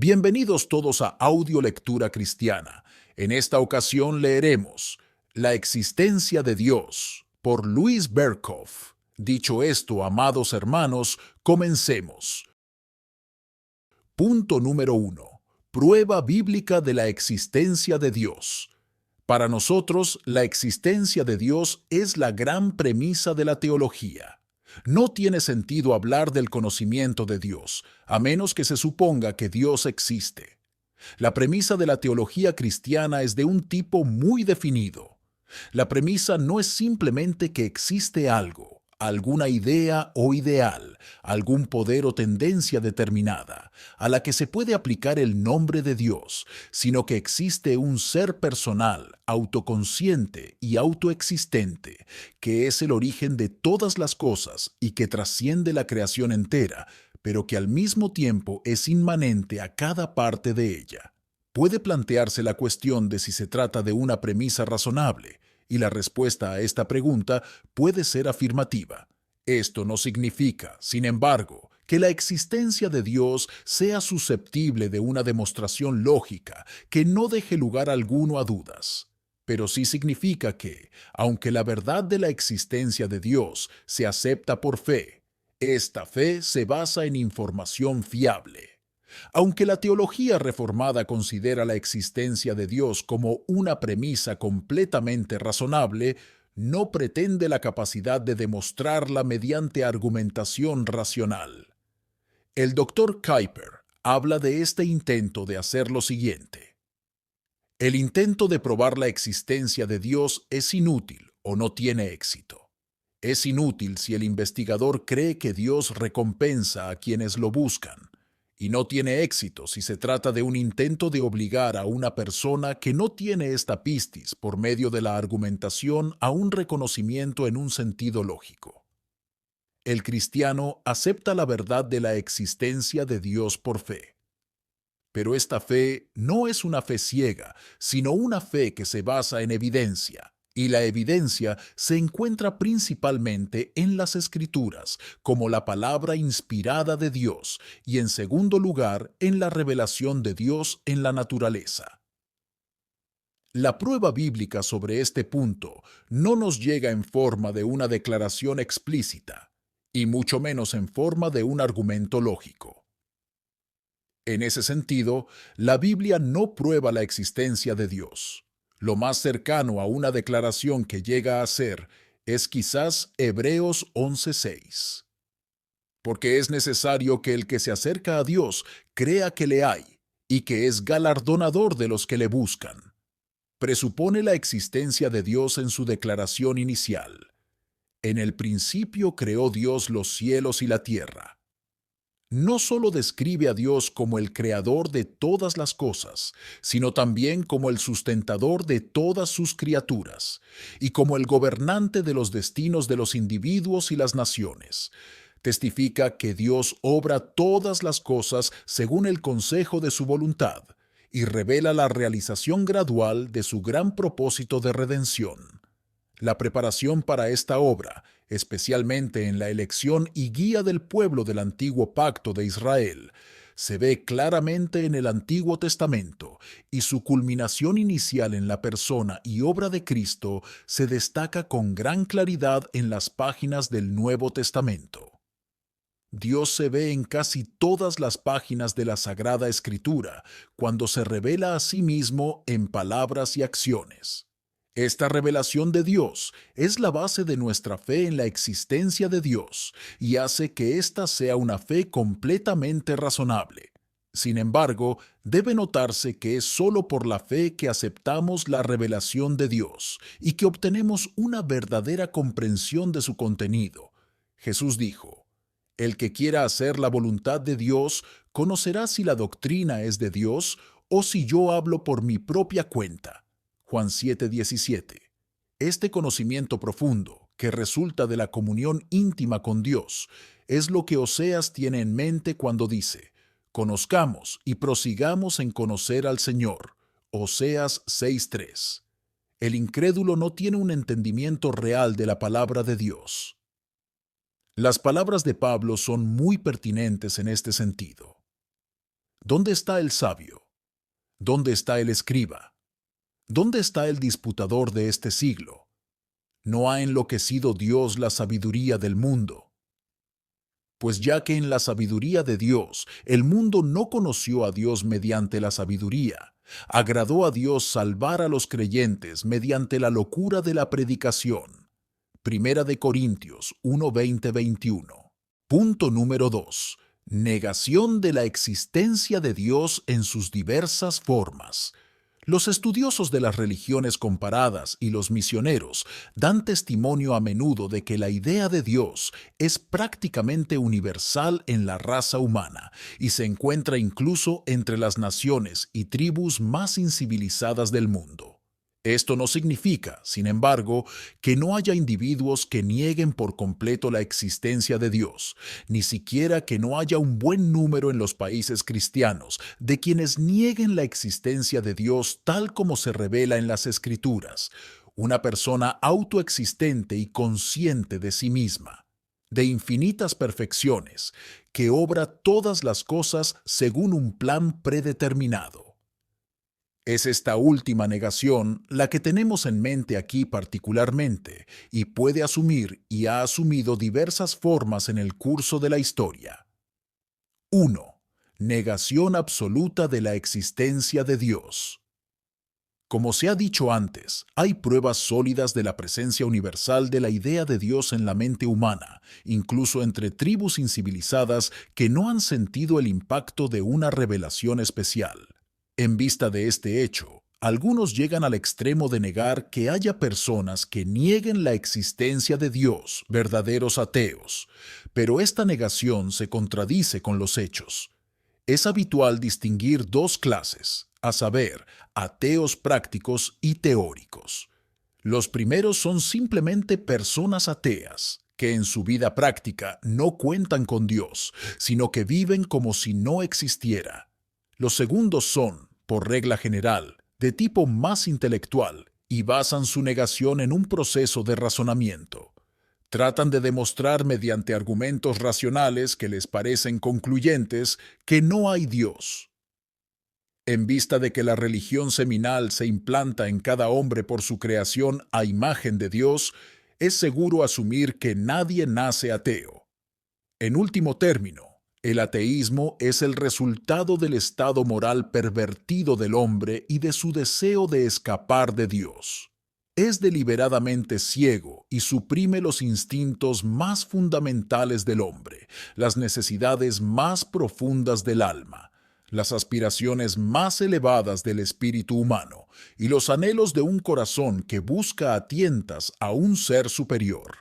Bienvenidos todos a Audio Lectura Cristiana. En esta ocasión leeremos La existencia de Dios por Louis Berkhof. Dicho esto, amados hermanos, comencemos. Punto número 1. Prueba bíblica de la existencia de Dios. Para nosotros, la existencia de Dios es la gran premisa de la teología. No tiene sentido hablar del conocimiento de Dios, a menos que se suponga que Dios existe. La premisa de la teología cristiana es de un tipo muy definido. La premisa no es simplemente que existe algo, alguna idea o ideal, algún poder o tendencia determinada, a la que se puede aplicar el nombre de Dios, sino que existe un ser personal, autoconsciente y autoexistente, que es el origen de todas las cosas y que trasciende la creación entera, pero que al mismo tiempo es inmanente a cada parte de ella. Puede plantearse la cuestión de si se trata de una premisa razonable, y la respuesta a esta pregunta puede ser afirmativa. Esto no significa, sin embargo, que la existencia de Dios sea susceptible de una demostración lógica que no deje lugar alguno a dudas. Pero sí significa que, aunque la verdad de la existencia de Dios se acepta por fe, esta fe se basa en información fiable. Aunque la teología reformada considera la existencia de Dios como una premisa completamente razonable, no pretende la capacidad de demostrarla mediante argumentación racional. El Dr. Kuyper habla de este intento de hacer lo siguiente. El intento de probar la existencia de Dios es inútil o no tiene éxito. Es inútil si el investigador cree que Dios recompensa a quienes lo buscan, y no tiene éxito si se trata de un intento de obligar a una persona que no tiene esta pistis por medio de la argumentación a un reconocimiento en un sentido lógico. El cristiano acepta la verdad de la existencia de Dios por fe. Pero esta fe no es una fe ciega, sino una fe que se basa en evidencia, y la evidencia se encuentra principalmente en las Escrituras, como la palabra inspirada de Dios, y en segundo lugar, en la revelación de Dios en la naturaleza. La prueba bíblica sobre este punto no nos llega en forma de una declaración explícita, y mucho menos en forma de un argumento lógico. En ese sentido, la Biblia no prueba la existencia de Dios. Lo más cercano a una declaración que llega a ser es quizás Hebreos 11:6. Porque es necesario que el que se acerca a Dios crea que le hay y que es galardonador de los que le buscan. Presupone la existencia de Dios en su declaración inicial. En el principio creó Dios los cielos y la tierra. No solo describe a Dios como el creador de todas las cosas, sino también como el sustentador de todas sus criaturas, y como el gobernante de los destinos de los individuos y las naciones. Testifica que Dios obra todas las cosas según el consejo de su voluntad, y revela la realización gradual de su gran propósito de redención. La preparación para esta obra, especialmente en la elección y guía del pueblo del antiguo pacto de Israel, se ve claramente en el Antiguo Testamento, y su culminación inicial en la persona y obra de Cristo se destaca con gran claridad en las páginas del Nuevo Testamento. Dios se ve en casi todas las páginas de la Sagrada Escritura, cuando se revela a sí mismo en palabras y acciones. Esta revelación de Dios es la base de nuestra fe en la existencia de Dios y hace que ésta sea una fe completamente razonable. Sin embargo, debe notarse que es solo por la fe que aceptamos la revelación de Dios y que obtenemos una verdadera comprensión de su contenido. Jesús dijo: "El que quiera hacer la voluntad de Dios conocerá si la doctrina es de Dios o si yo hablo por mi propia cuenta". Juan 7:17. Este conocimiento profundo, que resulta de la comunión íntima con Dios, es lo que Oseas tiene en mente cuando dice: "Conozcamos y prosigamos en conocer al Señor". Oseas 6:3. El incrédulo no tiene un entendimiento real de la palabra de Dios. Las palabras de Pablo son muy pertinentes en este sentido. ¿Dónde está el sabio? ¿Dónde está el escriba? ¿Dónde está el disputador de este siglo? ¿No ha enloquecido Dios la sabiduría del mundo? Pues ya que en la sabiduría de Dios el mundo no conoció a Dios mediante la sabiduría, agradó a Dios salvar a los creyentes mediante la locura de la predicación. Primera de Corintios 1:20-21. Punto número 2. Negación de la existencia de Dios en sus diversas formas. Los estudiosos de las religiones comparadas y los misioneros dan testimonio a menudo de que la idea de Dios es prácticamente universal en la raza humana y se encuentra incluso entre las naciones y tribus más incivilizadas del mundo. Esto no significa, sin embargo, que no haya individuos que nieguen por completo la existencia de Dios, ni siquiera que no haya un buen número en los países cristianos de quienes nieguen la existencia de Dios tal como se revela en las Escrituras, una persona autoexistente y consciente de sí misma, de infinitas perfecciones, que obra todas las cosas según un plan predeterminado. Es esta última negación la que tenemos en mente aquí particularmente y puede asumir y ha asumido diversas formas en el curso de la historia. 1. Negación absoluta de la existencia de Dios. Como se ha dicho antes, hay pruebas sólidas de la presencia universal de la idea de Dios en la mente humana, incluso entre tribus incivilizadas que no han sentido el impacto de una revelación especial. En vista de este hecho, algunos llegan al extremo de negar que haya personas que nieguen la existencia de Dios, verdaderos ateos, pero esta negación se contradice con los hechos. Es habitual distinguir dos clases, a saber, ateos prácticos y teóricos. Los primeros son simplemente personas ateas, que en su vida práctica no cuentan con Dios, sino que viven como si no existiera. Los segundos son, por regla general, de tipo más intelectual y basan su negación en un proceso de razonamiento. Tratan de demostrar mediante argumentos racionales que les parecen concluyentes que no hay Dios. En vista de que la religión seminal se implanta en cada hombre por su creación a imagen de Dios, es seguro asumir que nadie nace ateo. En último término, el ateísmo es el resultado del estado moral pervertido del hombre y de su deseo de escapar de Dios. Es deliberadamente ciego y suprime los instintos más fundamentales del hombre, las necesidades más profundas del alma, las aspiraciones más elevadas del espíritu humano y los anhelos de un corazón que busca a tientas a un ser superior.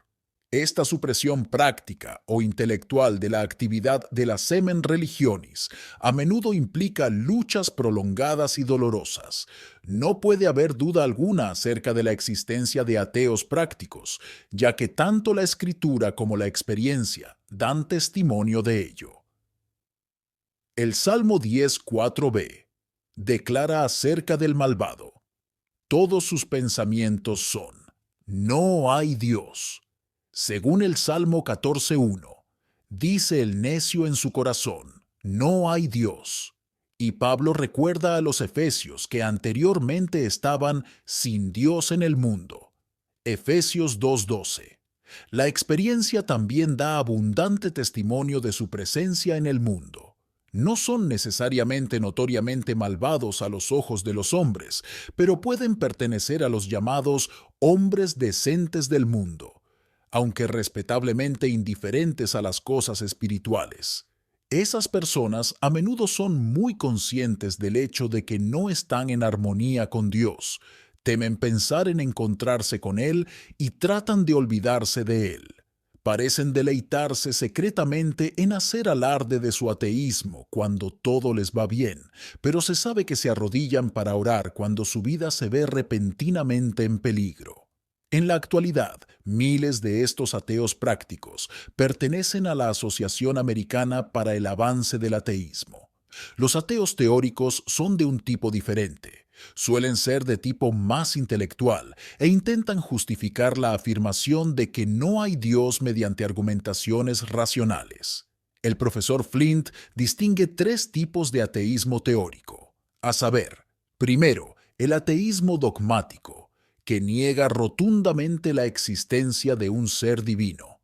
Esta supresión práctica o intelectual de la actividad de la semen religionis a menudo implica luchas prolongadas y dolorosas. No puede haber duda alguna acerca de la existencia de ateos prácticos, ya que tanto la escritura como la experiencia dan testimonio de ello. El Salmo 10:4b declara acerca del malvado: todos sus pensamientos son, no hay Dios. Según el Salmo 14:1, dice el necio en su corazón, no hay Dios. Y Pablo recuerda a los efesios que anteriormente estaban sin Dios en el mundo. Efesios 2:12. La experiencia también da abundante testimonio de su presencia en el mundo. No son necesariamente notoriamente malvados a los ojos de los hombres, pero pueden pertenecer a los llamados hombres decentes del mundo, aunque respetablemente indiferentes a las cosas espirituales. Esas personas a menudo son muy conscientes del hecho de que no están en armonía con Dios, temen pensar en encontrarse con Él y tratan de olvidarse de Él. Parecen deleitarse secretamente en hacer alarde de su ateísmo cuando todo les va bien, pero se sabe que se arrodillan para orar cuando su vida se ve repentinamente en peligro. En la actualidad, miles de estos ateos prácticos pertenecen a la Asociación Americana para el Avance del Ateísmo. Los ateos teóricos son de un tipo diferente. Suelen ser de tipo más intelectual e intentan justificar la afirmación de que no hay Dios mediante argumentaciones racionales. El profesor Flint distingue tres tipos de ateísmo teórico, a saber, primero, el ateísmo dogmático, que niega rotundamente la existencia de un ser divino.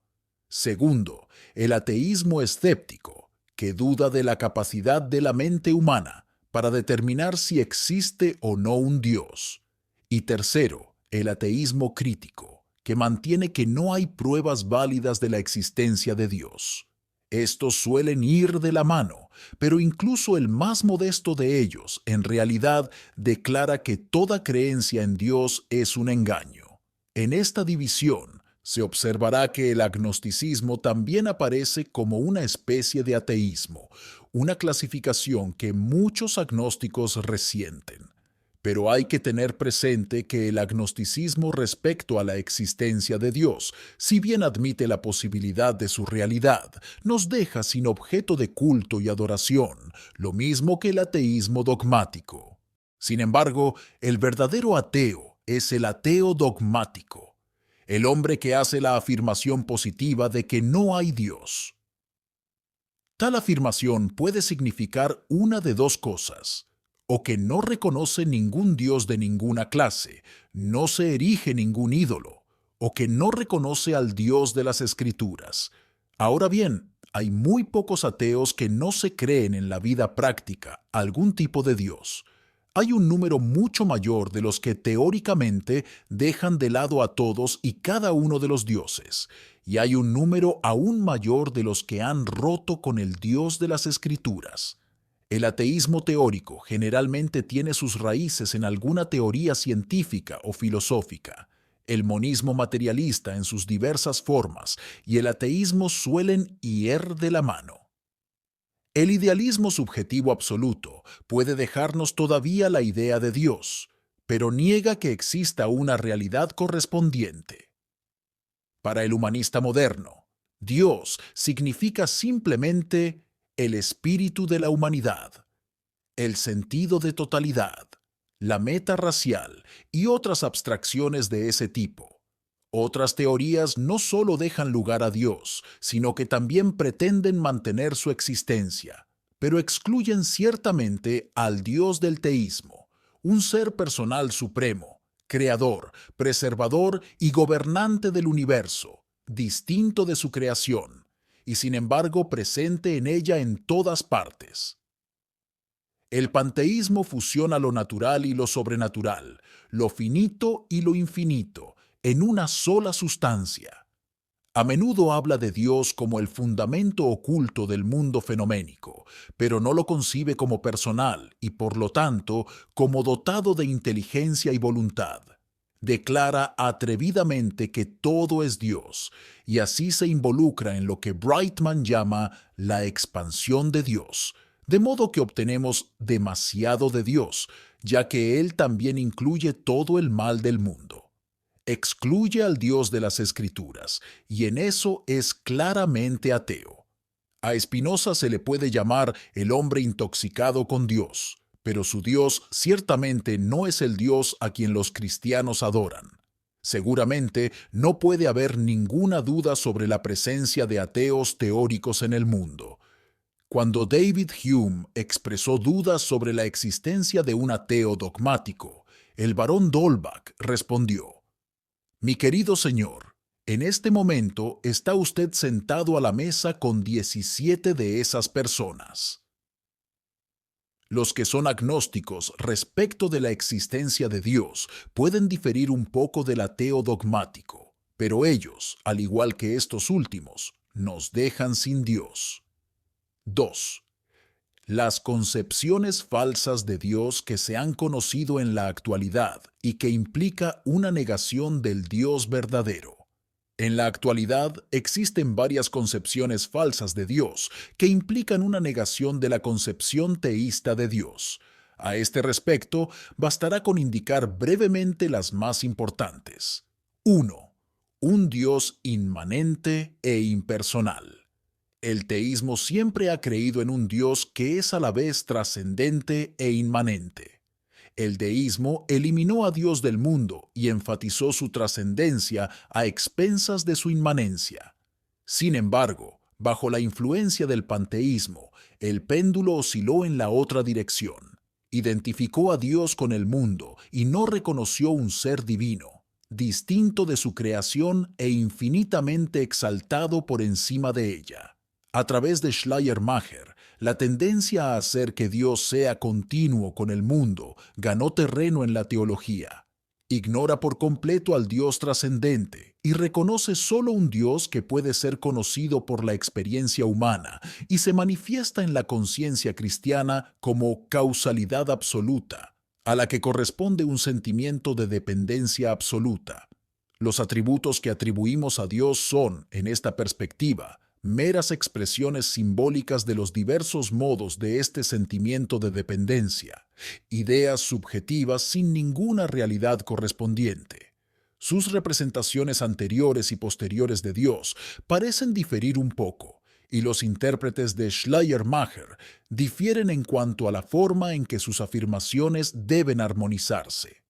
Segundo, el ateísmo escéptico, que duda de la capacidad de la mente humana para determinar si existe o no un Dios. Y tercero, el ateísmo crítico, que mantiene que no hay pruebas válidas de la existencia de Dios. Estos suelen ir de la mano, pero incluso el más modesto de ellos, en realidad, declara que toda creencia en Dios es un engaño. En esta división, se observará que el agnosticismo también aparece como una especie de ateísmo, una clasificación que muchos agnósticos resienten. Pero hay que tener presente que el agnosticismo respecto a la existencia de Dios, si bien admite la posibilidad de su realidad, nos deja sin objeto de culto y adoración, lo mismo que el ateísmo dogmático. Sin embargo, el verdadero ateo es el ateo dogmático, el hombre que hace la afirmación positiva de que no hay Dios. Tal afirmación puede significar una de dos cosas: o que no reconoce ningún Dios de ninguna clase, no se erige ningún ídolo, o que no reconoce al Dios de las Escrituras. Ahora bien, hay muy pocos ateos que no se creen en la vida práctica algún tipo de Dios. Hay un número mucho mayor de los que teóricamente dejan de lado a todos y cada uno de los dioses, y hay un número aún mayor de los que han roto con el Dios de las Escrituras. El ateísmo teórico generalmente tiene sus raíces en alguna teoría científica o filosófica. El monismo materialista en sus diversas formas y el ateísmo suelen ir de la mano. El idealismo subjetivo absoluto puede dejarnos todavía la idea de Dios, pero niega que exista una realidad correspondiente. Para el humanista moderno, Dios significa simplemente el espíritu de la humanidad, el sentido de totalidad, la meta racial y otras abstracciones de ese tipo. Otras teorías no solo dejan lugar a Dios, sino que también pretenden mantener su existencia, pero excluyen ciertamente al Dios del teísmo, un ser personal supremo, creador, preservador y gobernante del universo, distinto de su creación, y sin embargo presente en ella en todas partes. El panteísmo fusiona lo natural y lo sobrenatural, lo finito y lo infinito, en una sola sustancia. A menudo habla de Dios como el fundamento oculto del mundo fenoménico, pero no lo concibe como personal y, por lo tanto, como dotado de inteligencia y voluntad. Declara atrevidamente que todo es Dios, y así se involucra en lo que Brightman llama la expansión de Dios, de modo que obtenemos demasiado de Dios, ya que Él también incluye todo el mal del mundo. Excluye al Dios de las Escrituras, y en eso es claramente ateo. A Spinoza se le puede llamar el hombre intoxicado con Dios, pero su Dios ciertamente no es el Dios a quien los cristianos adoran. Seguramente no puede haber ninguna duda sobre la presencia de ateos teóricos en el mundo. Cuando David Hume expresó dudas sobre la existencia de un ateo dogmático, el barón d'Holbach respondió: mi querido señor, en este momento está usted sentado a la mesa con 17 de esas personas. Los que son agnósticos respecto de la existencia de Dios pueden diferir un poco del ateo dogmático, pero ellos, al igual que estos últimos, nos dejan sin Dios. 2. Las concepciones falsas de Dios que se han conocido en la actualidad y que implica una negación del Dios verdadero. En la actualidad existen varias concepciones falsas de Dios que implican una negación de la concepción teísta de Dios. A este respecto, bastará con indicar brevemente las más importantes. 1. Un Dios inmanente e impersonal. El teísmo siempre ha creído en un Dios que es a la vez trascendente e inmanente. El deísmo eliminó a Dios del mundo y enfatizó su trascendencia a expensas de su inmanencia. Sin embargo, Bajo la influencia del panteísmo, el péndulo osciló en la otra dirección. Identificó a Dios con el mundo y no reconoció un ser divino, distinto de su creación e infinitamente exaltado por encima de ella. A través de Schleiermacher, la tendencia a hacer que Dios sea continuo con el mundo ganó terreno en la teología. Ignora por completo al Dios trascendente y reconoce solo un Dios que puede ser conocido por la experiencia humana y se manifiesta en la conciencia cristiana como causalidad absoluta, a la que corresponde un sentimiento de dependencia absoluta. Los atributos que atribuimos a Dios son, en esta perspectiva, meras expresiones simbólicas de los diversos modos de este sentimiento de dependencia, ideas subjetivas sin ninguna realidad correspondiente. Sus representaciones anteriores y posteriores de Dios parecen diferir un poco, y los intérpretes de Schleiermacher difieren en cuanto a la forma en que sus afirmaciones deben armonizarse.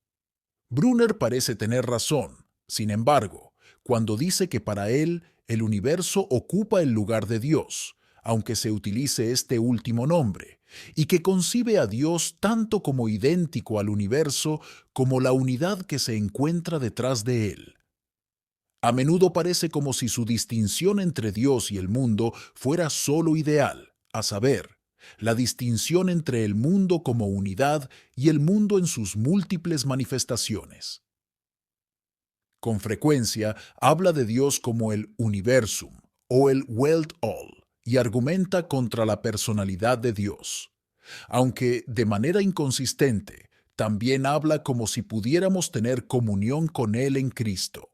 Brunner parece tener razón, sin embargo, cuando dice que para él el universo ocupa el lugar de Dios, aunque se utilice este último nombre, y que concibe a Dios tanto como idéntico al universo como la unidad que se encuentra detrás de él. A menudo parece como si su distinción entre Dios y el mundo fuera solo ideal, a saber, la distinción entre el mundo como unidad y el mundo en sus múltiples manifestaciones. Con frecuencia habla de Dios como el universum o el Weltall y argumenta contra la personalidad de Dios, aunque de manera inconsistente también habla como si pudiéramos tener comunión con Él en Cristo.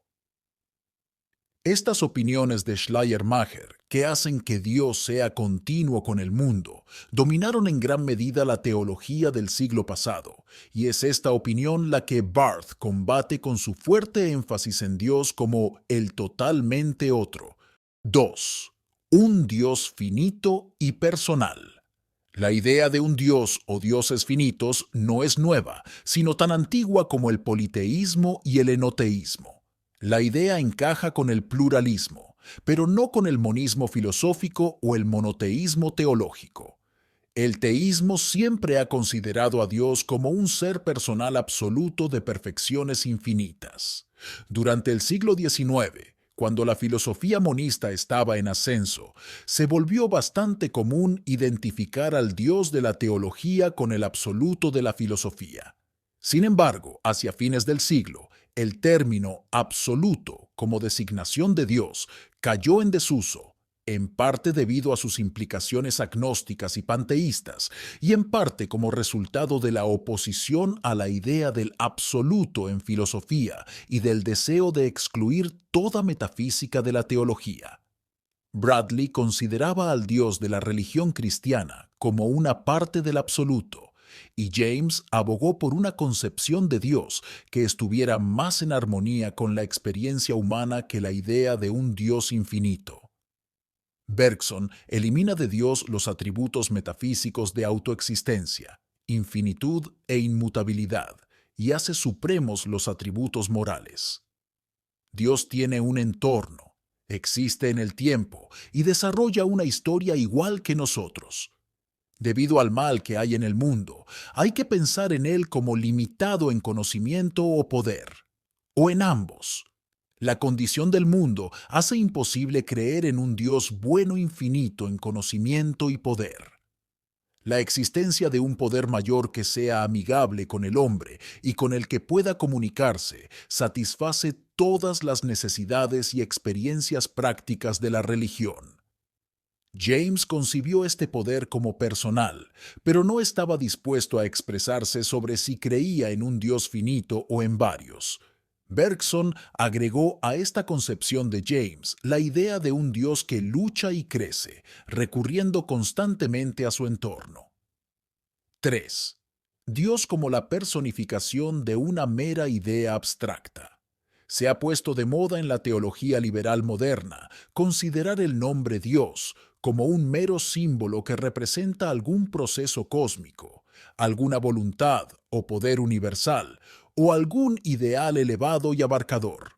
Estas opiniones de Schleiermacher, que hacen que Dios sea continuo con el mundo, dominaron en gran medida la teología del siglo pasado, y es esta opinión la que Barth combate con su fuerte énfasis en Dios como el totalmente otro. 2. Un Dios finito y personal. La idea de un Dios o dioses finitos no es nueva, sino tan antigua como el politeísmo y el enoteísmo. La idea encaja con el pluralismo, pero no con el monismo filosófico o el monoteísmo teológico. El teísmo siempre ha considerado a Dios como un ser personal absoluto de perfecciones infinitas. Durante el siglo XIX, cuando la filosofía monista estaba en ascenso, se volvió bastante común identificar al Dios de la teología con el absoluto de la filosofía. Sin embargo, hacia fines del siglo, el término absoluto como designación de Dios cayó en desuso, en parte debido a sus implicaciones agnósticas y panteístas, y en parte como resultado de la oposición a la idea del absoluto en filosofía y del deseo de excluir toda metafísica de la teología. Bradley consideraba al Dios de la religión cristiana como una parte del absoluto, y James abogó por una concepción de Dios que estuviera más en armonía con la experiencia humana que la idea de un Dios infinito. Bergson elimina de Dios los atributos metafísicos de autoexistencia, infinitud e inmutabilidad, y hace supremos los atributos morales. Dios tiene un entorno, existe en el tiempo y desarrolla una historia igual que nosotros. Debido al mal que hay en el mundo, hay que pensar en él como limitado en conocimiento o poder, o en ambos. La condición del mundo hace imposible creer en un Dios bueno infinito en conocimiento y poder. La existencia de un poder mayor que sea amigable con el hombre y con el que pueda comunicarse satisface todas las necesidades y experiencias prácticas de la religión. James concibió este poder como personal, pero no estaba dispuesto a expresarse sobre si creía en un Dios finito o en varios. Bergson agregó a esta concepción de James la idea de un Dios que lucha y crece, recurriendo constantemente a su entorno. 3. Dios como la personificación de una mera idea abstracta. Se ha puesto de moda en la teología liberal moderna considerar el nombre Dios como un mero símbolo que representa algún proceso cósmico, alguna voluntad o poder universal, o algún ideal elevado y abarcador.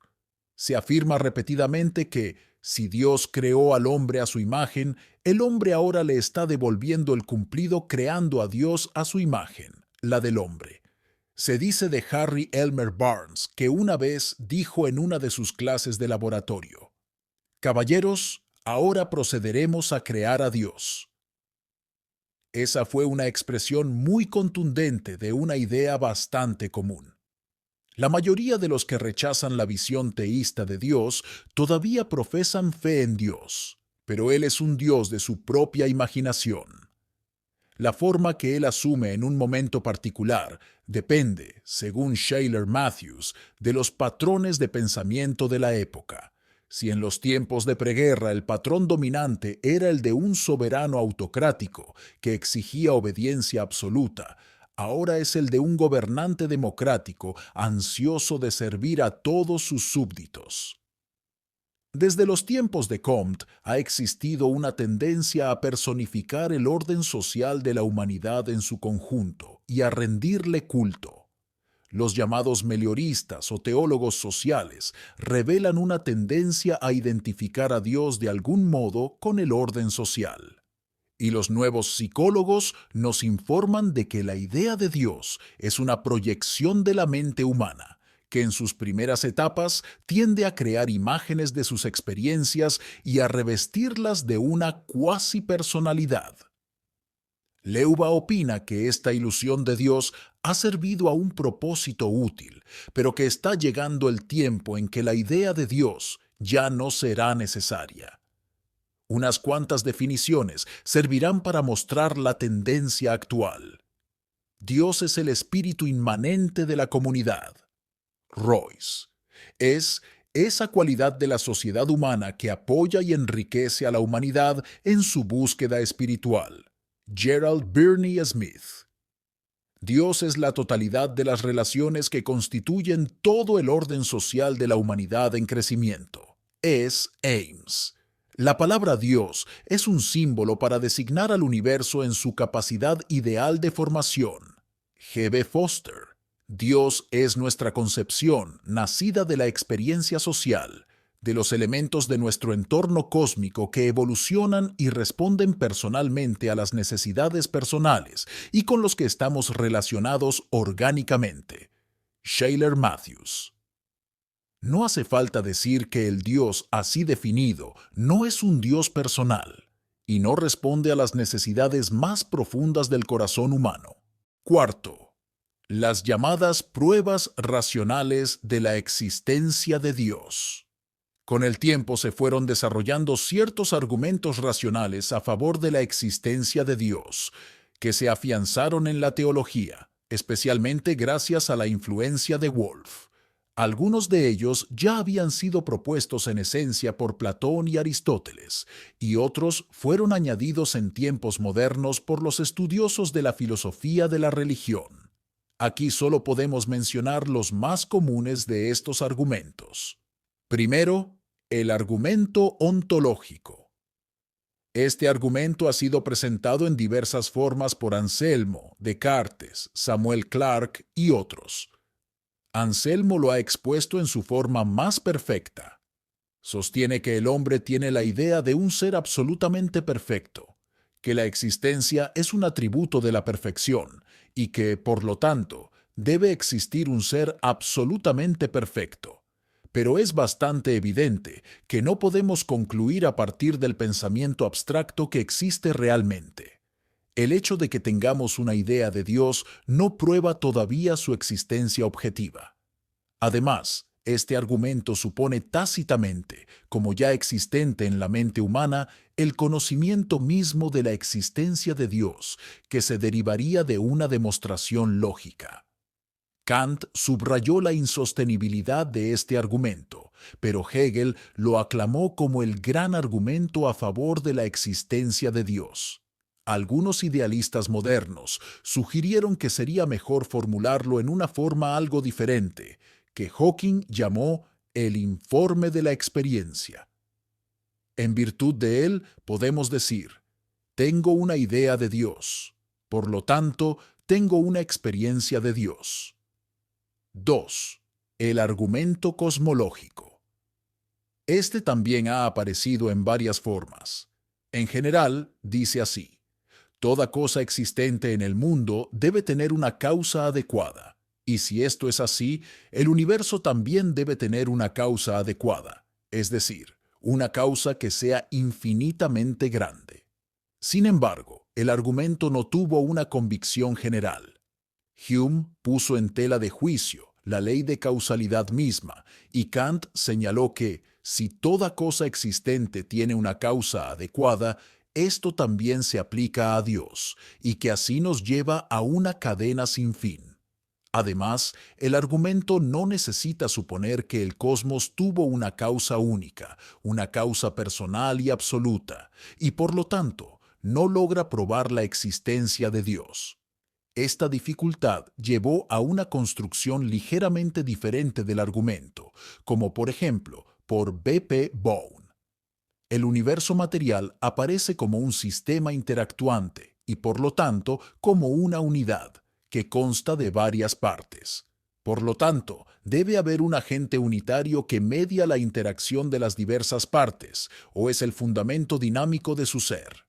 Se afirma repetidamente que, Si Dios creó al hombre a su imagen, el hombre ahora le está devolviendo el cumplido creando a Dios a su imagen, la del hombre. Se dice de Harry Elmer Barnes que una vez dijo en una de sus clases de laboratorio: «Caballeros, ahora procederemos a crear a Dios». Esa fue una expresión muy contundente de una idea bastante común. La mayoría de los que rechazan la visión teísta de Dios todavía profesan fe en Dios, pero Él es un Dios de su propia imaginación. La forma que Él asume en un momento particular depende, según Shailer Mathews, de los patrones de pensamiento de la época. Si en los tiempos de preguerra el patrón dominante era el de un soberano autocrático que exigía obediencia absoluta, ahora es el de un gobernante democrático ansioso de servir a todos sus súbditos. Desde los tiempos de Comte ha existido una tendencia a personificar el orden social de la humanidad en su conjunto y a rendirle culto. Los llamados melioristas o teólogos sociales revelan una tendencia a identificar a Dios de algún modo con el orden social. Y los nuevos psicólogos nos informan de que la idea de Dios es una proyección de la mente humana, que en sus primeras etapas tiende a crear imágenes de sus experiencias y a revestirlas de una cuasi personalidad. Leuba opina que esta ilusión de Dios ha servido a un propósito útil, pero que está llegando el tiempo en que la idea de Dios ya no será necesaria. Unas cuantas definiciones servirán para mostrar la tendencia actual. Dios es el espíritu inmanente de la comunidad. Royce. Es esa cualidad de la sociedad humana que apoya y enriquece a la humanidad en su búsqueda espiritual. Gerald Birney Smith. Dios es la totalidad de las relaciones que constituyen todo el orden social de la humanidad en crecimiento. Es Ames. La palabra Dios es un símbolo para designar al universo en su capacidad ideal de formación. G. B. Foster. Dios es nuestra concepción, nacida de la experiencia social, de los elementos de nuestro entorno cósmico que evolucionan y responden personalmente a las necesidades personales y con los que estamos relacionados orgánicamente. Shailer Mathews. No hace falta decir que el Dios así definido no es un Dios personal y no responde a las necesidades más profundas del corazón humano. Cuarto, las llamadas pruebas racionales de la existencia de Dios. Con el tiempo se fueron desarrollando ciertos argumentos racionales a favor de la existencia de Dios, que se afianzaron en la teología, especialmente gracias a la influencia de Wolff. Algunos de ellos ya habían sido propuestos en esencia por Platón y Aristóteles, y otros fueron añadidos en tiempos modernos por los estudiosos de la filosofía de la religión. Aquí solo podemos mencionar los más comunes de estos argumentos. Primero, el argumento ontológico. Este argumento ha sido presentado en diversas formas por Anselmo, Descartes, Samuel Clarke y otros. Anselmo lo ha expuesto en su forma más perfecta. Sostiene que el hombre tiene la idea de un ser absolutamente perfecto, que la existencia es un atributo de la perfección y que, por lo tanto, debe existir un ser absolutamente perfecto. Pero es bastante evidente que no podemos concluir a partir del pensamiento abstracto que existe realmente. El hecho de que tengamos una idea de Dios no prueba todavía su existencia objetiva. Además, este argumento supone tácitamente, como ya existente en la mente humana, el conocimiento mismo de la existencia de Dios, que se derivaría de una demostración lógica. Kant subrayó la insostenibilidad de este argumento, pero Hegel lo aclamó como el gran argumento a favor de la existencia de Dios. Algunos idealistas modernos sugirieron que sería mejor formularlo en una forma algo diferente, que Hawking llamó el informe de la experiencia. En virtud de él podemos decir, tengo una idea de Dios, por lo tanto, tengo una experiencia de Dios. 2. El argumento cosmológico. Este también ha aparecido en varias formas. En general, dice así: toda cosa existente en el mundo debe tener una causa adecuada, y si esto es así, el universo también debe tener una causa adecuada, es decir, una causa que sea infinitamente grande. Sin embargo, el argumento no tuvo una convicción general. Hume puso en tela de juicio la ley de causalidad misma, y Kant señaló que, si toda cosa existente tiene una causa adecuada, esto también se aplica a Dios, y que así nos lleva a una cadena sin fin. Además, el argumento no necesita suponer que el cosmos tuvo una causa única, una causa personal y absoluta, y por lo tanto, no logra probar la existencia de Dios. Esta dificultad llevó a una construcción ligeramente diferente del argumento, como por ejemplo por B. P. Bowen. El universo material aparece como un sistema interactuante y por lo tanto como una unidad, que consta de varias partes. Por lo tanto, debe haber un agente unitario que media la interacción de las diversas partes, o es el fundamento dinámico de su ser.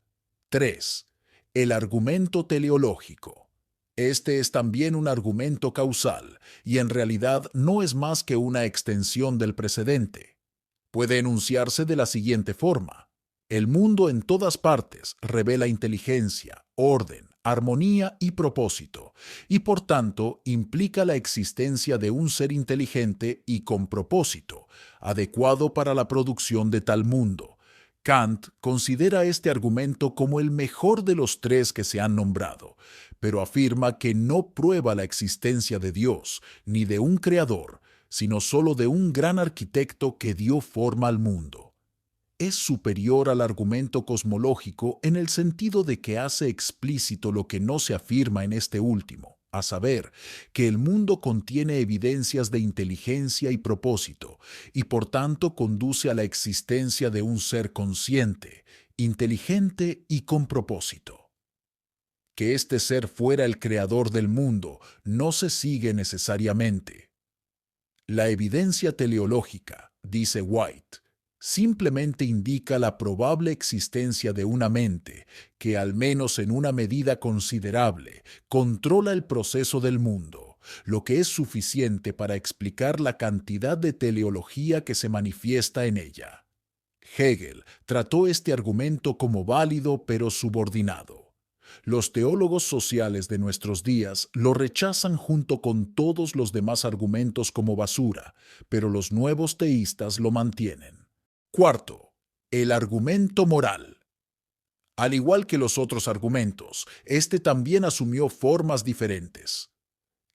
3. El argumento teleológico. Este es también un argumento causal, y en realidad no es más que una extensión del precedente. Puede enunciarse de la siguiente forma: el mundo en todas partes revela inteligencia, orden, armonía y propósito, y por tanto implica la existencia de un ser inteligente y con propósito, adecuado para la producción de tal mundo. Kant considera este argumento como el mejor de los tres que se han nombrado, pero afirma que no prueba la existencia de Dios, ni de un creador, sino solo de un gran arquitecto que dio forma al mundo. Es superior al argumento cosmológico en el sentido de que hace explícito lo que no se afirma en este último, a saber, que el mundo contiene evidencias de inteligencia y propósito, y por tanto conduce a la existencia de un ser consciente, inteligente y con propósito. Que este ser fuera el creador del mundo no se sigue necesariamente. La evidencia teleológica, dice White, simplemente indica la probable existencia de una mente que, al menos en una medida considerable, controla el proceso del mundo, lo que es suficiente para explicar la cantidad de teleología que se manifiesta en ella. Hegel trató este argumento como válido pero subordinado. Los teólogos sociales de nuestros días lo rechazan junto con todos los demás argumentos como basura, pero los nuevos teístas lo mantienen. Cuarto, el argumento moral. Al igual que los otros argumentos, este también asumió formas diferentes.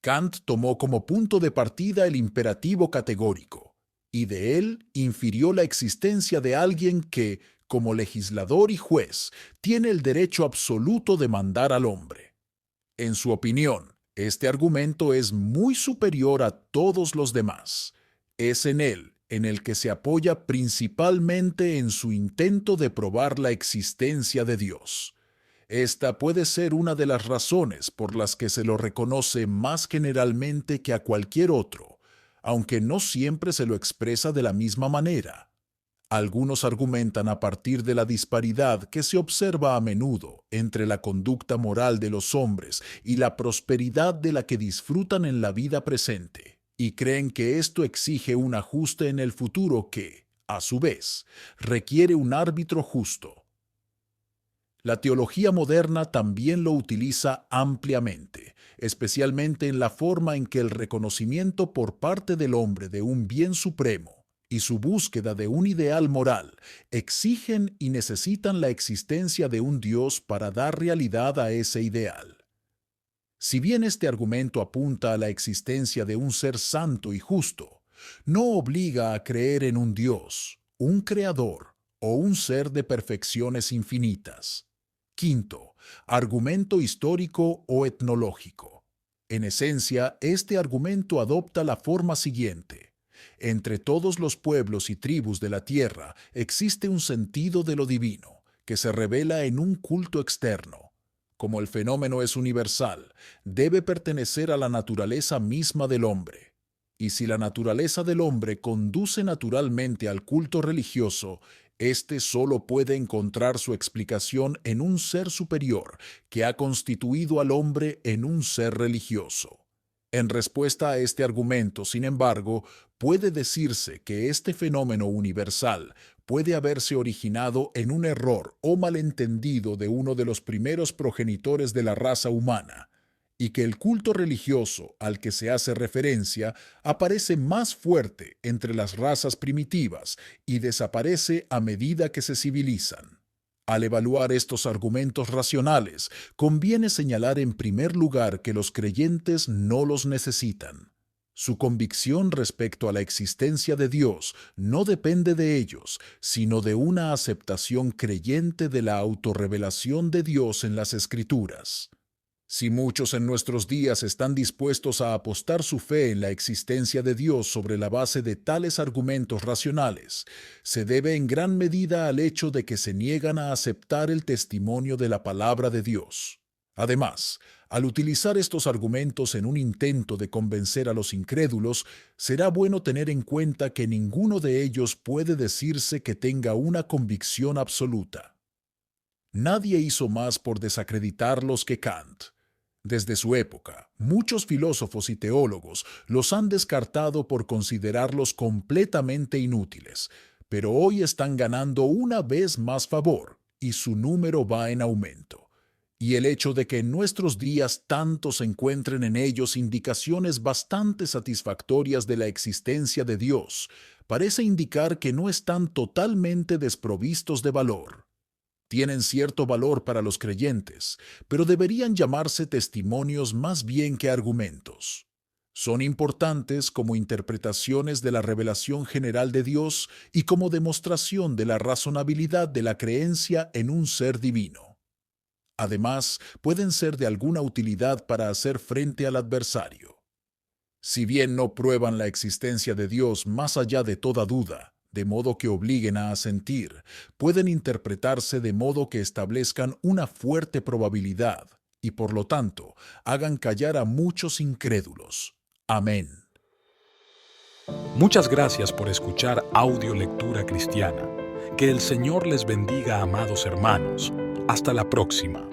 Kant tomó como punto de partida el imperativo categórico, y de él infirió la existencia de alguien que, como legislador y juez, tiene el derecho absoluto de mandar al hombre. En su opinión, este argumento es muy superior a todos los demás. Es en él en el que se apoya principalmente en su intento de probar la existencia de Dios. Esta puede ser una de las razones por las que se lo reconoce más generalmente que a cualquier otro, aunque no siempre se lo expresa de la misma manera. Algunos argumentan a partir de la disparidad que se observa a menudo entre la conducta moral de los hombres y la prosperidad de la que disfrutan en la vida presente, y creen que esto exige un ajuste en el futuro que, a su vez, requiere un árbitro justo. La teología moderna también lo utiliza ampliamente, especialmente en la forma en que el reconocimiento por parte del hombre de un bien supremo y su búsqueda de un ideal moral exigen y necesitan la existencia de un Dios para dar realidad a ese ideal. Si bien este argumento apunta a la existencia de un ser santo y justo, no obliga a creer en un Dios, un creador o un ser de perfecciones infinitas. Quinto, argumento histórico o etnológico. En esencia, este argumento adopta la forma siguiente: entre todos los pueblos y tribus de la tierra existe un sentido de lo divino, que se revela en un culto externo. Como el fenómeno es universal, debe pertenecer a la naturaleza misma del hombre. Y si la naturaleza del hombre conduce naturalmente al culto religioso, éste solo puede encontrar su explicación en un ser superior que ha constituido al hombre en un ser religioso. En respuesta a este argumento, sin embargo, puede decirse que este fenómeno universal puede haberse originado en un error o malentendido de uno de los primeros progenitores de la raza humana, y que el culto religioso al que se hace referencia aparece más fuerte entre las razas primitivas y desaparece a medida que se civilizan. Al evaluar estos argumentos racionales, conviene señalar en primer lugar que los creyentes no los necesitan. Su convicción respecto a la existencia de Dios no depende de ellos, sino de una aceptación creyente de la autorrevelación de Dios en las Escrituras. Si muchos en nuestros días están dispuestos a apostar su fe en la existencia de Dios sobre la base de tales argumentos racionales, se debe en gran medida al hecho de que se niegan a aceptar el testimonio de la palabra de Dios. Además, al utilizar estos argumentos en un intento de convencer a los incrédulos, será bueno tener en cuenta que ninguno de ellos puede decirse que tenga una convicción absoluta. Nadie hizo más por desacreditarlos que Kant. Desde su época, muchos filósofos y teólogos los han descartado por considerarlos completamente inútiles, pero hoy están ganando una vez más favor y su número va en aumento. Y el hecho de que en nuestros días tantos encuentren en ellos indicaciones bastante satisfactorias de la existencia de Dios parece indicar que no están totalmente desprovistos de valor. Tienen cierto valor para los creyentes, pero deberían llamarse testimonios más bien que argumentos. Son importantes como interpretaciones de la revelación general de Dios y como demostración de la razonabilidad de la creencia en un ser divino. Además, pueden ser de alguna utilidad para hacer frente al adversario. Si bien no prueban la existencia de Dios más allá de toda duda, de modo que obliguen a asentir, pueden interpretarse de modo que establezcan una fuerte probabilidad y, por lo tanto, hagan callar a muchos incrédulos. Amén. Muchas gracias por escuchar Audio Lectura Cristiana. Que el Señor les bendiga, amados hermanos. Hasta la próxima.